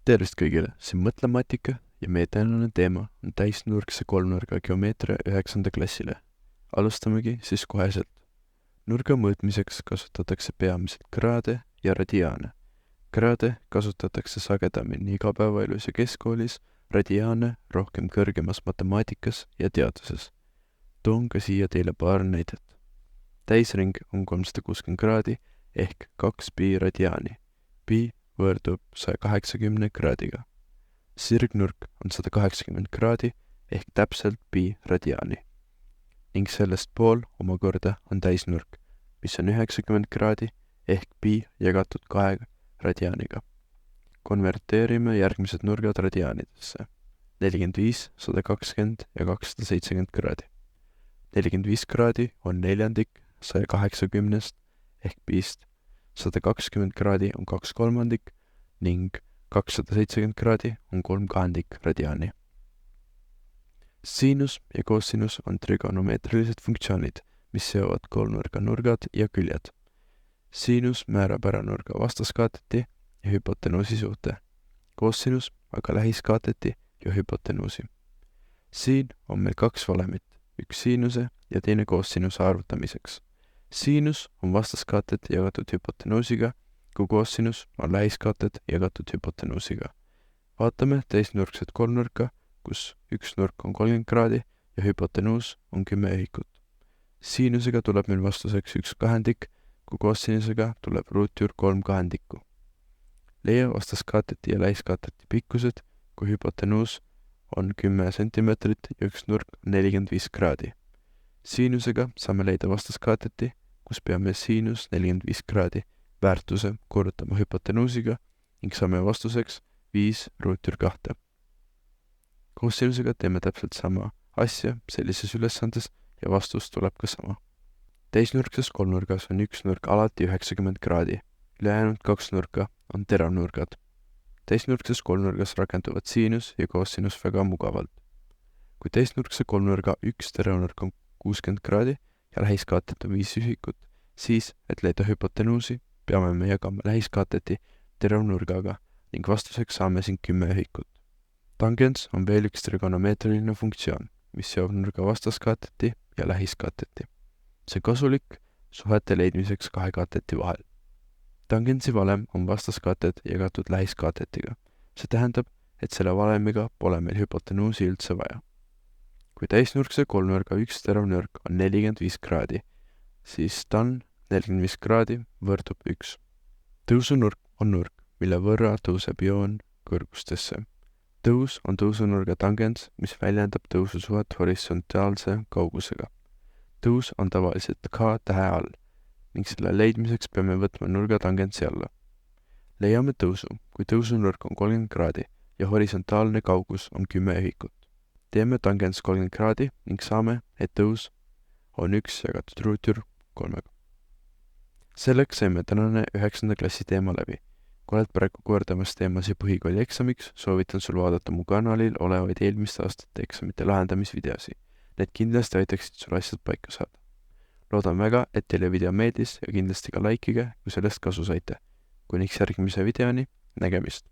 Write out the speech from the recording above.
Tervist kõigile, siin mõtlematika ja meie tänane teema on täisnurkse kolmnurga geomeetria 9. klassile. Alustamegi siis koheselt. Nurga mõõtmiseks kasutatakse peamiselt kraade ja radiaane. Kraade kasutatakse sagedamini igapäevaelus ja keskkoolis, radiaane rohkem kõrgemas matemaatikas ja teaduses. Toon ka siia teile paar näidet. Täisring on 360 kraadi ehk 2 pi radiaani. Pi võrdub 180 kraadiga. Sirgnurk on 180 kraadi ehk täpselt pi radiaani. Ning sellest pool omakorda on täisnurk, mis on 90 kraadi ehk pi jagatud 2 radiaaniga. Konverteerime järgmised nurgad radiaanidesse. 45, 120 ja 270 kraadi. 45 kraadi on neljandik 180 ehk pist, 120 kraadi on 2/3 ning 270 kraadi on 3/2 radiaani. Siinus ja koosinus on trigonomeetrilised funktsioonid, mis seovad kolmnurga nurgad ja küljed. Siinus määrab ära nurga vastaskaateti ja hüpotenuusi suhte, koosinus aga lähiskaateti ja hüpotenuusi. Siin on meil 2 valemit, üks siinuse ja teine koosinuse arvutamiseks. Siinus on vastaskaatet jagatud hüpotenuusiga, kui koosinus on lähiskaatet jagatud hüpotenuusiga. Vaatame täisnurkset kolmnurka, kus üks nurk on 30 kraadi ja hüpotenuus on 10 ühikut. Siinusega tuleb meil vastuseks 1/2, kui koosinusega tuleb ruutjuur 3/2. Leia vastaskaateti ja lähiskaateti pikkused, kui hüpotenuus on 10 cm ja üks nurk 45 kraadi. Siinusega saame leida vastaskaateti, kus peame siinus 45 kraadi väärtuse korrutama hüpotenuusiga ning saame vastuseks 5 ruutjuur 2. Koosinusega teeme täpselt sama asja sellises ülesandes ja vastus tuleb ka sama. Täisnurkses kolmnurgas on üks nurk alati 90 kraadi, ülejäänud 2 nurka on teravnurgad. Täisnurkses kolmnurgas rakenduvad siinus ja koosinus väga mugavalt. Kui täisnurkse kolmnurga üks teravnurk on 60 kraadi ja lähiskaatet on 5 ühikut, siis, et leida hüpotenuusi, peame me jagama lähiskaateti teravnurgaga ning vastuseks saame siin 10 ühikut. Tangens on veel üks trigonomeetriline funktsioon, mis seob nurga vastaskaateti ja lähiskaateti. See kasulik suhete leidmiseks 2 kaateti vahel. Tangensi valem on vastaskaatet jagatud lähiskaatetiga. See tähendab, et selle valemiga pole meil hüpotenuusi üldse vaja. Kui täisnurkse kolmnurga üks teravnurk on 45 kraadi, siis tan 45 kraadi võrdub 1. Tõusunurk on nurk, mille võrra tõuseb joon kõrgustesse. Tõus on tõusunurga tangens, mis väljendab tõususuhet horisontaalse kaugusega. Tõus on tavaliselt k tähe all ning selle leidmiseks peame võtma nurga tangentsi alla. Leiame tõusu, kui tõusunurk on 30 kraadi ja horisontaalne kaugus on 10 ühikut. Teeme tangens 30 kraadi ning saame, et tõus on 1 jagatud ruutjuur 3. Selleks saime tänane 9. klassi teema läbi. Kui oled praegu kordamas teemasi põhikooli eksamiks, soovitan sul vaadata mu kanalil olevaid eelmiste aastate eksamite lahendamisvideosi. Need kindlasti aitaksid sul asjad paika saada. Loodan väga, et teile video meeldis ja kindlasti ka likeige, kui sellest kasu saite. Kuniks järgmise videoni, nägemist!